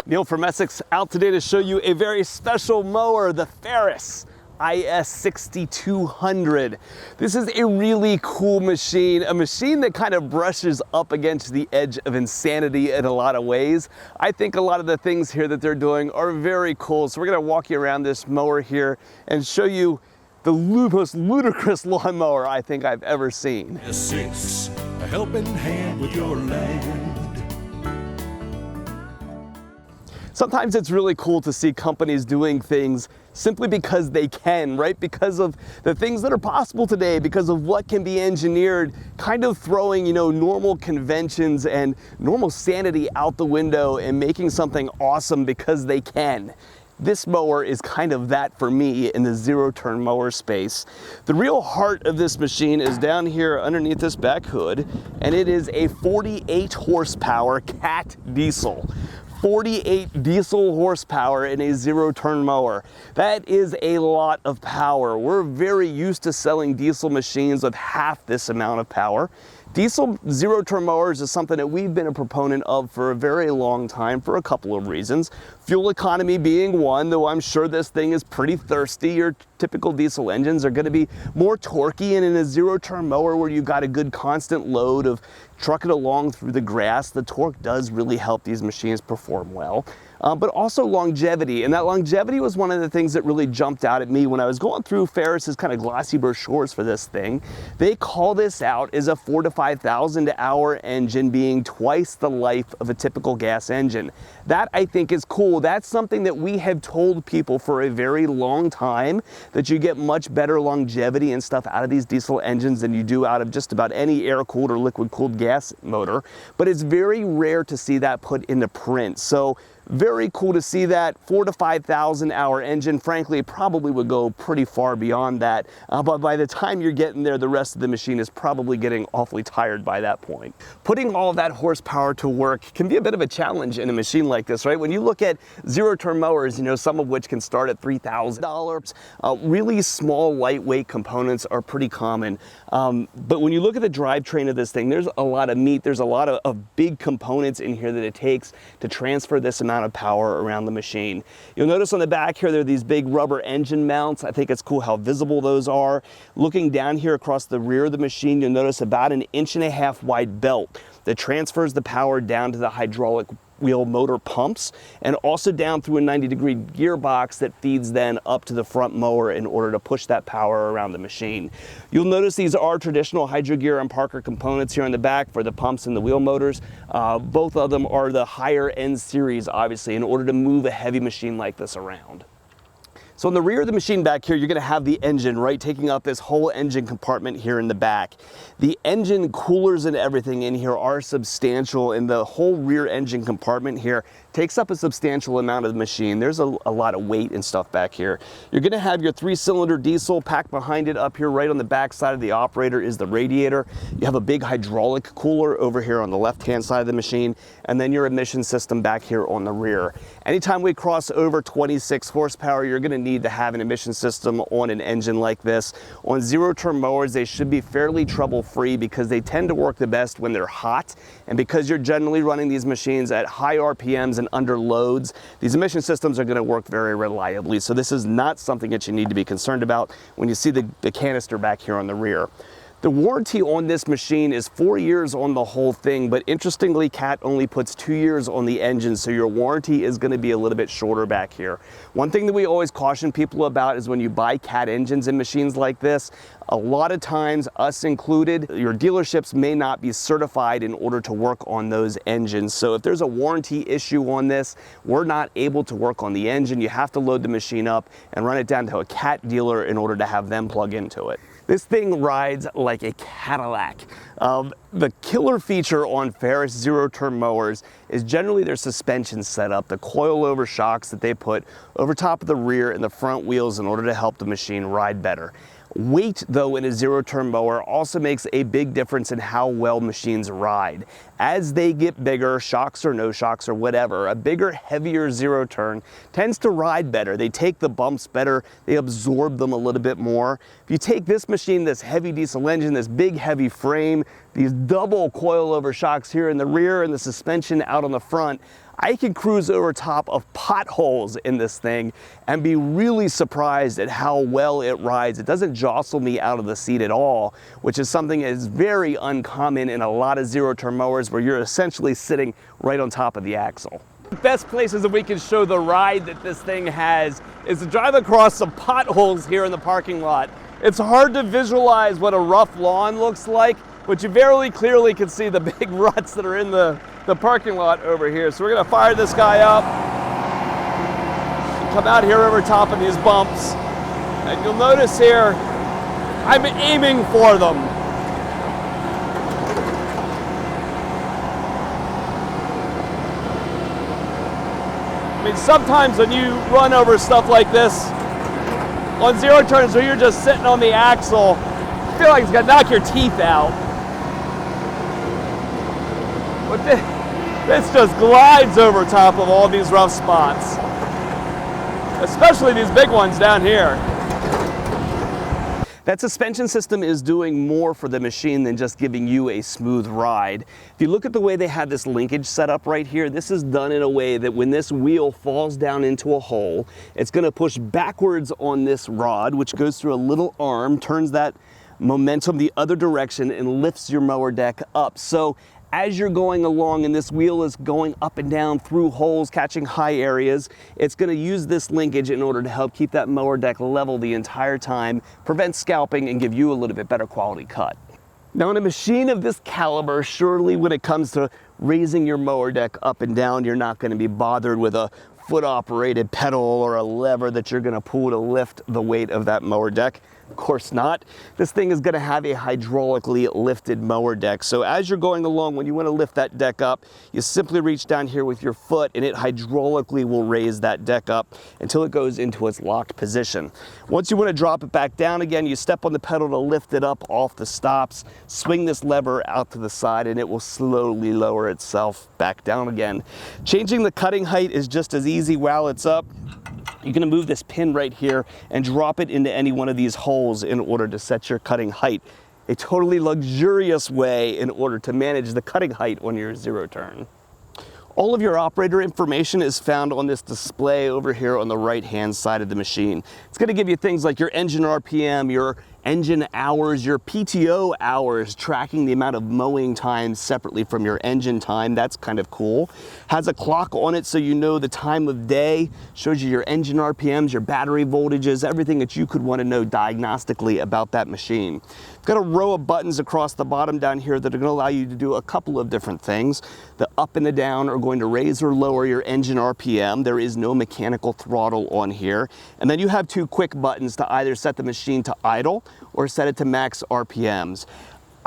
Neil from Essex out today to show you a very special mower, the Ferris IS6200. This is a really cool machine, a machine that kind of brushes up against the edge of insanity in a lot of ways. I think a lot of the things here that they're doing are very cool. So we're gonna walk you around this mower here and show you the most ludicrous lawnmower I think I've ever seen. Essex, a helping hand with your land. Sometimes it's really cool to see companies doing things simply because they can, right? Because of the things that are possible today, because of what can be engineered, kind of throwing, normal conventions and normal sanity out the window and making something awesome because they can. This mower is kind of that for me in the zero-turn mower space. The real heart of this machine is down here underneath this back hood, and it is a 48 horsepower Cat diesel. 48 diesel horsepower in a zero-turn mower. That is a lot of power. We're very used to selling diesel machines with half this amount of power. Diesel zero-turn mowers is something that we've been a proponent of for a very long time for a couple of reasons. Fuel economy being one, though I'm sure this thing is pretty thirsty. Your typical diesel engines are going to be more torquey, and in a zero-turn mower where you've got a good constant load of trucking along through the grass, the torque does really help these machines perform well. But also longevity, and that longevity was one of the things that really jumped out at me when I was going through Ferris's kind of glossy brochures for this thing. They call this out as a 4,000 to 5,000 hour engine being twice the life of a typical gas engine. That I think is cool. That's something that we have told people for a very long time, that you get much better longevity and stuff out of these diesel engines than you do out of just about any air-cooled or liquid-cooled gas motor. But it's very rare to see that put into print. So very cool to see that 4,000 to 5,000 hour engine. Frankly, it probably would go pretty far beyond that. But by the time you're getting there, the rest of the machine is probably getting awfully tired by that point. Putting all of that horsepower to work can be a bit of a challenge in a machine like this, right? When you look at zero-turn mowers, some of which can start at $3,000, really small, lightweight components are pretty common. But when you look at the drivetrain of this thing, there's a lot of meat. There's a lot of big components in here that it takes to transfer this amount of power around the machine. You'll notice on the back here, there are these big rubber engine mounts. I think it's cool how visible those are. Looking down here across the rear of the machine, you'll notice about 1.5 inch wide belt that transfers the power down to the hydraulic wheel motor pumps, and also down through a 90-degree gearbox that feeds then up to the front mower in order to push that power around the machine. You'll notice these are traditional Hydro Gear and Parker components here in the back for the pumps and the wheel motors. Both of them are the higher end series, obviously, in order to move a heavy machine like this around. So in the rear of the machine back here, you're going to have the engine, right, taking up this whole engine compartment here in the back. The engine coolers and everything in here are substantial, and the whole rear engine compartment here takes up a substantial amount of the machine. There's a lot of weight and stuff back here. You're going to have your 3-cylinder diesel packed behind it. Up here right on the back side of the operator is the radiator. You have a big hydraulic cooler over here on the left-hand side of the machine, and then your emission system back here on the rear. Anytime we cross over 26 horsepower, you're going to need to have an emission system on an engine like this. On zero-turn mowers, they should be fairly trouble-free because they tend to work the best when they're hot, and because you're generally running these machines at high RPMs and under loads, these emission systems are going to work very reliably. So this is not something that you need to be concerned about when you see the canister back here on the rear. The warranty on this machine is 4 years on the whole thing, but interestingly, Cat only puts 2 years on the engine, so your warranty is going to be a little bit shorter back here. One thing that we always caution people about is when you buy Cat engines in machines like this, a lot of times, us included, your dealerships may not be certified in order to work on those engines. So if there's a warranty issue on this, we're not able to work on the engine. You have to load the machine up and run it down to a Cat dealer in order to have them plug into it. This thing rides like a Cadillac. The killer feature on Ferris zero-turn mowers is generally their suspension setup, the coil-over shocks that they put over top of the rear and the front wheels in order to help the machine ride better. Weight, though, in a zero-turn mower also makes a big difference in how well machines ride. As they get bigger, shocks or no shocks or whatever, a bigger, heavier zero-turn tends to ride better. They take the bumps better, they absorb them a little bit more. If you take this machine, this heavy diesel engine, this big, heavy frame, these double coil-over shocks here in the rear and the suspension out on the front, I can cruise over top of potholes in this thing and be really surprised at how well it rides. It doesn't jostle me out of the seat at all, which is something that is very uncommon in a lot of zero-turn mowers where you're essentially sitting right on top of the axle. The best places that we can show the ride that this thing has is to drive across some potholes here in the parking lot. It's hard to visualize what a rough lawn looks like, but you very clearly can see the big ruts that are in the parking lot over here. So we're gonna fire this guy up, come out here over top of these bumps, and you'll notice here, I'm aiming for them. I mean, sometimes when you run over stuff like this, on zero turns where you're just sitting on the axle, I feel like it's gonna knock your teeth out. But this just glides over top of all these rough spots, especially these big ones down here. That suspension system is doing more for the machine than just giving you a smooth ride. If you look at the way they have this linkage set up right here, this is done in a way that when this wheel falls down into a hole, it's gonna push backwards on this rod, which goes through a little arm, turns that momentum the other direction and lifts your mower deck up. So as you're going along and this wheel is going up and down through holes, catching high areas, it's going to use this linkage in order to help keep that mower deck level the entire time, prevent scalping, and give you a little bit better quality cut. Now, in a machine of this caliber, surely when it comes to raising your mower deck up and down, you're not going to be bothered with a foot-operated pedal or a lever that you're going to pull to lift the weight of that mower deck. Of course not. This thing is going to have a hydraulically lifted mower deck. So as you're going along, when you want to lift that deck up, you simply reach down here with your foot and it hydraulically will raise that deck up until it goes into its locked position. Once you want to drop it back down again, you step on the pedal to lift it up off the stops, swing this lever out to the side, and it will slowly lower itself back down again. Changing the cutting height is just as easy while it's up. You're going to move this pin right here and drop it into any one of these holes in order to set your cutting height. A totally luxurious way in order to manage the cutting height on your zero turn. All of your operator information is found on this display over here on the right-hand side of the machine. It's going to give you things like your engine RPM, your engine hours, your PTO hours, tracking the amount of mowing time separately from your engine time. That's kind of cool. Has a clock on it so you know the time of day, shows you your engine RPMs, your battery voltages, everything that you could want to know diagnostically about that machine. It's got a row of buttons across the bottom down here that are going to allow you to do a couple of different things. The up and the down are going to raise or lower your engine RPM. There is no mechanical throttle on here. And then you have two quick buttons to either set the machine to idle or set it to max RPMs.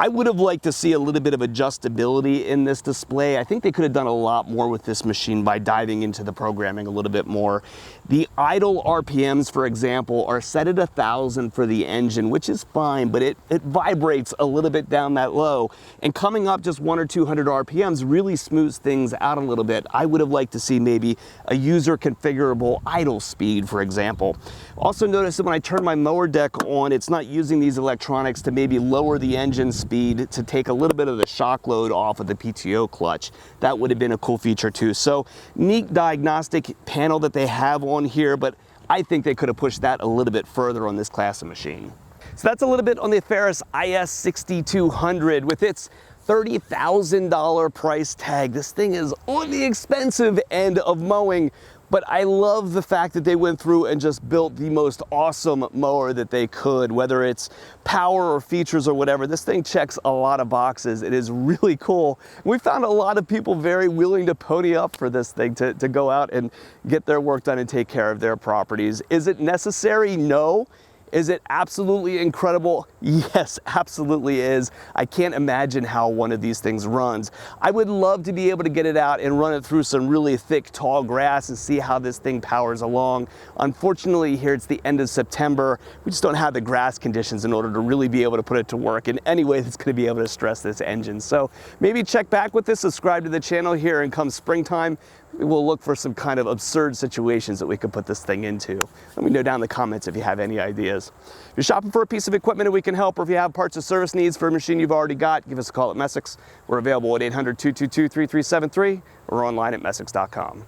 I would have liked to see a little bit of adjustability in this display. I think they could have done a lot more with this machine by diving into the programming a little bit more. The idle RPMs, for example, are set at 1,000 for the engine, which is fine, but it vibrates a little bit down that low. And coming up just 100 or 200 RPMs really smooths things out a little bit. I would have liked to see maybe a user configurable idle speed, for example. Also notice that when I turn my mower deck on, it's not using these electronics to maybe lower the engine speed to take a little bit of the shock load off of the PTO clutch. That would have been a cool feature too. So neat diagnostic panel that they have on here, but I think they could have pushed that a little bit further on this class of machine. So that's a little bit on the Ferris IS6200 with its $30,000 price tag. This thing is on the expensive end of mowing, but I love the fact that they went through and just built the most awesome mower that they could, whether it's power or features or whatever. This thing checks a lot of boxes. It is really cool. We found a lot of people very willing to pony up for this thing to go out and get their work done and take care of their properties. Is it necessary? No. Is it absolutely incredible? Yes, absolutely is. I can't imagine how one of these things runs. I would love to be able to get it out and run it through some really thick, tall grass and see how this thing powers along. Unfortunately, here it's the end of September. We just don't have the grass conditions in order to really be able to put it to work in any way that's going to be able to stress this engine. So maybe check back with this, subscribe to the channel here, and come springtime, we'll look for some kind of absurd situations that we could put this thing into. Let me know down in the comments if you have any ideas. If you're shopping for a piece of equipment and we can help, or if you have parts or service needs for a machine you've already got, give us a call at Messick's. We're available at 800-222-3373 or online at messicks.com.